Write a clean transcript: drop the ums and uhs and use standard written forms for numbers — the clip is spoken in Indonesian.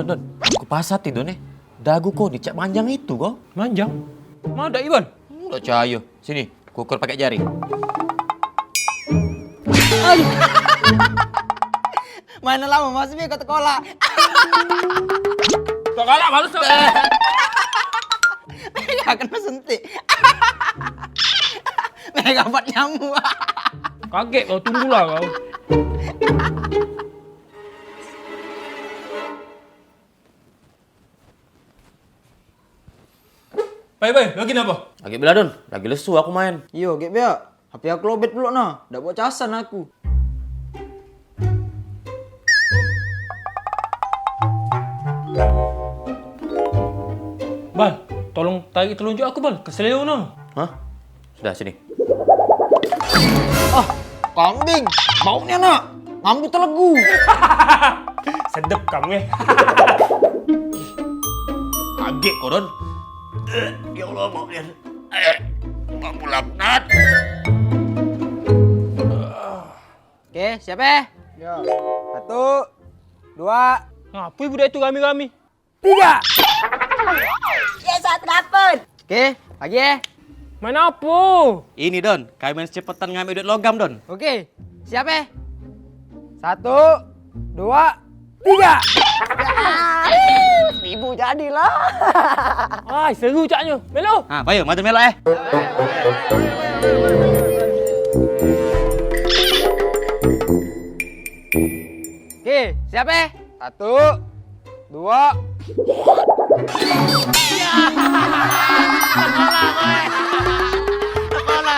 Don. Aku pasat itu nih. Dagu kok dicak panjang itu kok. Manjang? Mana Iwan? Enggak cayo. Sini, kukur pakai jari. Mana lama masih kata kola. Kok kalah malu so. Mega kena suntik. Mega buat nyamuk. Kaget kau, tunggulah kau. Bye, lagi apa? Lagi bela Don, lagi lesu aku main. Yo, gek bea. HP aku lobet pula nah. Ndak buat casan aku. Bal, tolong tarik telunjuk aku Bal, keseleo no. Hah? Sudah sini. Ah, kambing. Baunya nak. Ngambu telegu. Sedep kamu Kaget kok Don. Ya Allah, mau lihat. Mampu laknat. Oke, siap Ya. 1, 2, Ngapain budak itu kami-kami? 3. Ya, saat dapet. Oke, lagi ya. Main apa? Ini Don, kami main cepetan ngambil duit logam Don. Oke, siap 1, 2, 3. Ibu jadilah. Ay, seru caknya. Melo. Ah, ayo, maju melok Oke, siap 1, 2. Kepala.